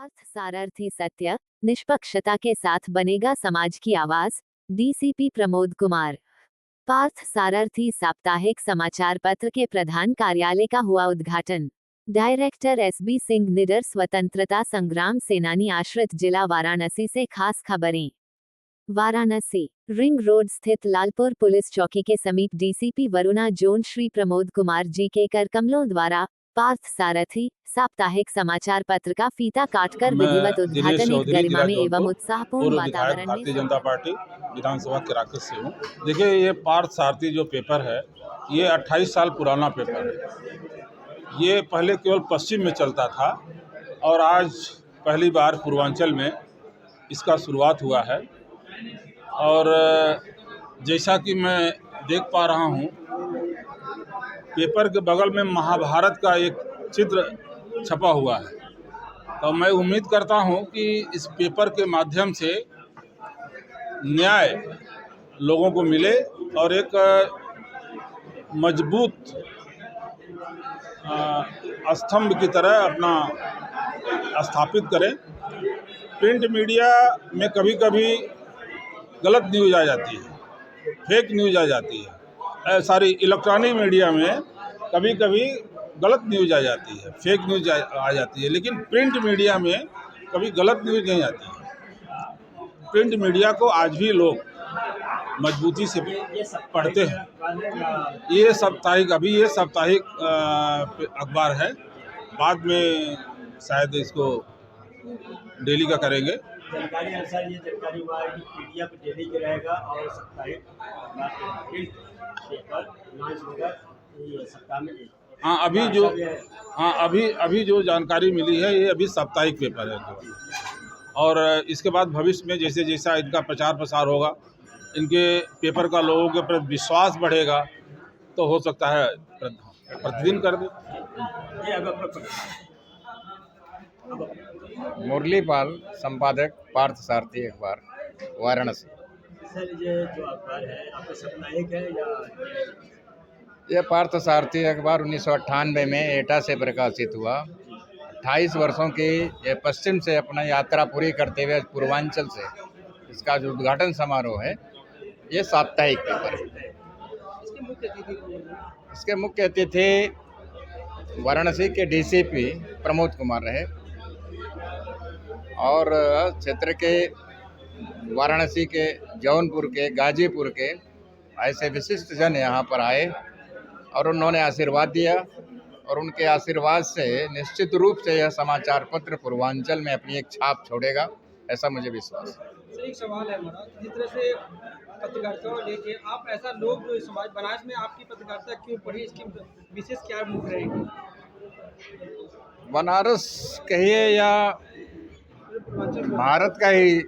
पार्थ सारथी सत्य, निष्पक्षता के साथ बनेगा समाज की आवाज, डीसीपी प्रमोद कुमार। पार्थ सारथी साप्ताहिक समाचार पत्र के प्रधान कार्यालय का हुआ उद्घाटन। डायरेक्टर एसबी सिंह निडर। स्वतंत्रता संग्राम सेनानी आश्रित जिला वाराणसी से खास खबरें। वाराणसी रिंग रोड स्थित लालपुर पुलिस चौकी के समीप डीसीपी वरुणा जोन श्री प्रमोद कुमार जी के कर कमलों द्वारा पार्थ सारथी साप्ताहिक समाचार पत्र का फीता काटकर विधिवत उद्घाटन एक गरिमामय एवं उत्साहपूर्ण वातावरण में भारतीय जनता पार्टी विधानसभा के राकेश से हूँ। देखिए, ये पार्थ सारथी जो पेपर है, ये 28 साल पुराना पेपर है। ये पहले केवल पश्चिम में चलता था और आज पहली बार पूर्वांचल में इसका शुरुआत हुआ है। और जैसा कि मैं देख पा रहा हूँ, पेपर के बगल में महाभारत का एक चित्र छपा हुआ है। तो मैं उम्मीद करता हूं कि इस पेपर के माध्यम से न्याय लोगों को मिले और एक मजबूत स्तंभ की तरह अपना स्थापित करें। प्रिंट मीडिया में कभी कभी गलत न्यूज़ आ जाती है, फेक न्यूज़ आ जाती है। इलेक्ट्रॉनिक मीडिया में कभी कभी गलत न्यूज़ आ जाती है, फेक न्यूज़ आ जाती है, लेकिन प्रिंट मीडिया में कभी गलत न्यूज़ नहीं आती है। प्रिंट मीडिया को आज भी लोग मजबूती से पढ़ते हैं। ये साप्ताहिक अखबार है, बाद में शायद इसको डेली का करेंगे। जानकारी अनुसार ये जानकारी हुआ है कि पीडीएफ डेली का रहेगा और साप्ताहिक पेपर लॉन्च होगा ये सप्ताह में। अभी जो जानकारी मिली है, ये अभी साप्ताहिक पेपर है। और इसके बाद भविष्य में जैसे जैसा इनका प्रचार प्रसार होगा, इनके पेपर का लोगों के प्रति विश्वास बढ़ेगा, तो हो सकता है प्रतिदिन कर दे। मुरलीपाल, संपादक, पार्थ सारथी अखबार, वाराणसी। सर, ये जो अखबार है आपका साप्ताहिक है या? यह पार्थ सारथी अखबार 1998 में एटा से प्रकाशित हुआ। 28 वर्षों की ये पश्चिम से अपना यात्रा पूरी करते हुए पूर्वांचल से इसका जो उद्घाटन समारोह है, ये साप्ताहिक पेपर है। इसके मुख्य अतिथि वाराणसी के डीसीपी प्रमोद कुमार रहे और क्षेत्र के वाराणसी के, जौनपुर के, गाजीपुर के ऐसे विशिष्ट जन यहाँ पर आए और उन्होंने आशीर्वाद दिया और उनके आशीर्वाद से निश्चित रूप से यह समाचार पत्र पूर्वांचल में अपनी एक छाप छोड़ेगा, ऐसा मुझे विश्वास है। सर, एक सवाल है हमारा, जिस तरह से पत्रकारिता को लेके आप ऐसा लोग जो समाज बनारस में आपकी पत्रकारिता क्यों पढ़ी, इसकी विशेष क्या मुख रहेगी? बनारस कहिए या भारत का ही,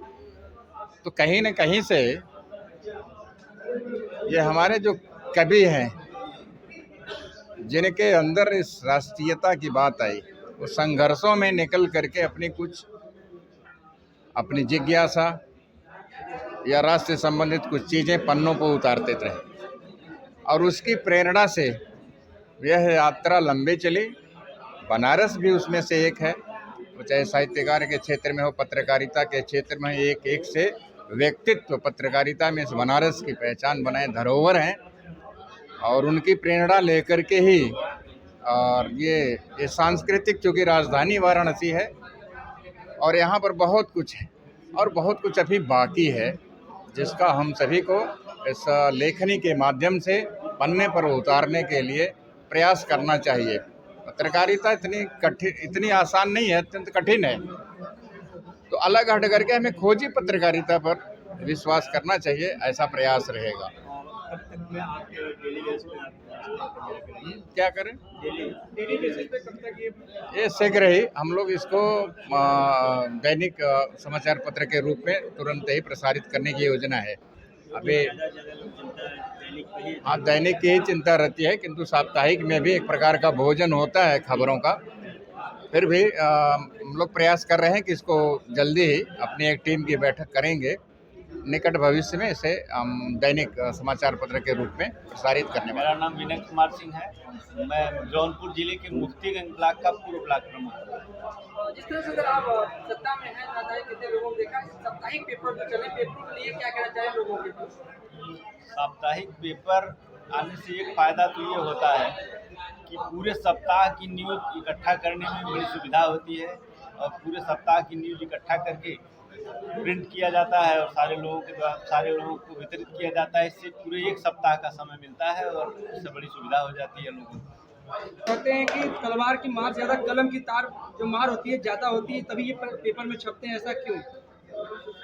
तो कहीं न कहीं से ये हमारे जो कवि हैं, जिनके अंदर इस राष्ट्रीयता की बात आई, वो संघर्षों में निकल करके अपनी जिज्ञासा या राष्ट्र से संबंधित कुछ चीज़ें पन्नों पर उतारते रहे और उसकी प्रेरणा से यह यात्रा लंबी चली। बनारस भी उसमें से एक है। वो चाहे साहित्यकार के क्षेत्र में हो, पत्रकारिता के क्षेत्र में, एक से व्यक्तित्व पत्रकारिता में इस बनारस की पहचान बनाए धरोहर हैं और उनकी प्रेरणा लेकर के ही और ये सांस्कृतिक, चूँकि राजधानी वाराणसी है और यहाँ पर बहुत कुछ है और बहुत कुछ अभी बाकी है, जिसका हम सभी को इस लेखनी के माध्यम से पन्ने पर उतारने के लिए प्रयास करना चाहिए। पत्रकारिता इतनी आसान नहीं है, अत्यंत कठिन है। तो अलग हट करके हमें खोजी पत्रकारिता पर विश्वास करना चाहिए, ऐसा प्रयास रहेगा। क्या करें? डेली बेसिस पे कब तक ये शीघ्र ही हम लोग इसको दैनिक समाचार पत्र के रूप में तुरंत ही प्रसारित करने की योजना है। अभी हाँ, दैनिक की ही चिंता रहती है, किंतु साप्ताहिक में भी एक प्रकार का भोजन होता है खबरों का। फिर भी हम लोग प्रयास कर रहे हैं कि इसको जल्दी ही अपनी एक टीम की बैठक करेंगे निकट भविष्य में इसे हम दैनिक समाचार पत्र के रूप में प्रसारित करने वाले हैं। मेरा नाम विनय कुमार सिंह है। मैं जौनपुर जिले के मुफ्तीगंज ब्लॉक का पूर्व ब्लॉक प्रमुख हूँ। जिस तरह से अगर आप सत्ता में हैं, ना जाए कितने लोगों ने देखा साप्ताहिक पेपर जो चले, पेपरों के लिए क्या कहना चाहिए लोगों के पास? साप्ताहिक पेपर आने से एक फ़ायदा तो ये होता है कि पूरे सप्ताह की न्यूज़ इकट्ठा करने में बड़ी सुविधा होती है और पूरे सप्ताह की न्यूज़ इकट्ठा करके प्रिंट किया जाता है और सारे लोगों को वितरित किया जाता है। इससे पूरे एक सप्ताह का समय मिलता है और इससे बड़ी सुविधा हो जाती है लोगों को। कहते हैं कि तलवार की मार ज़्यादा, कलम की तार जो मार होती है ज़्यादा होती है, तभी ये पेपर में छपते हैं, ऐसा क्यों?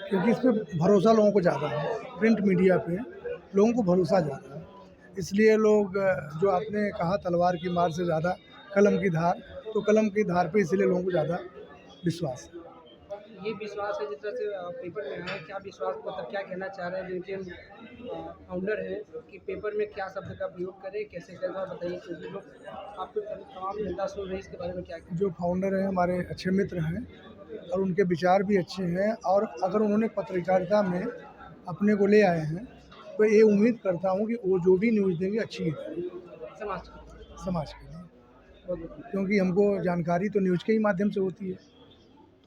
क्योंकि इस पे भरोसा लोगों को ज़्यादा है, प्रिंट मीडिया पे लोगों को भरोसा ज़्यादा है, इसलिए लोग जो आपने कहा तलवार की मार से ज़्यादा कलम की धार, तो कलम की धार पे इसलिए लोगों को ज़्यादा विश्वास है। ये विश्वास है जिस तरह से पेपर में है, क्या विश्वास मतलब क्या कहना चाह रहे हैं जो फाउंडर हैं कि पेपर में क्या शब्द का प्रयोग करें, कैसे करें, बताइए। क्योंकि लोग आपको तमाम जनता सुन रही है, इसके बारे में क्या कहें? जो फाउंडर हैं हमारे अच्छे मित्र हैं और उनके विचार भी अच्छे हैं, और अगर उन्होंने पत्रकारिता में अपने को ले आए हैं तो ये उम्मीद करता हूँ कि वो जो भी न्यूज़ देंगे अच्छी ही देंगे समाज के लिए, क्योंकि हमको जानकारी तो न्यूज़ के ही माध्यम से होती है।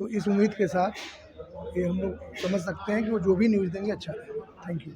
तो इस उम्मीद के साथ ये हम लोग समझ सकते हैं कि वो जो भी न्यूज़ देंगे अच्छा देंगे। Thank you.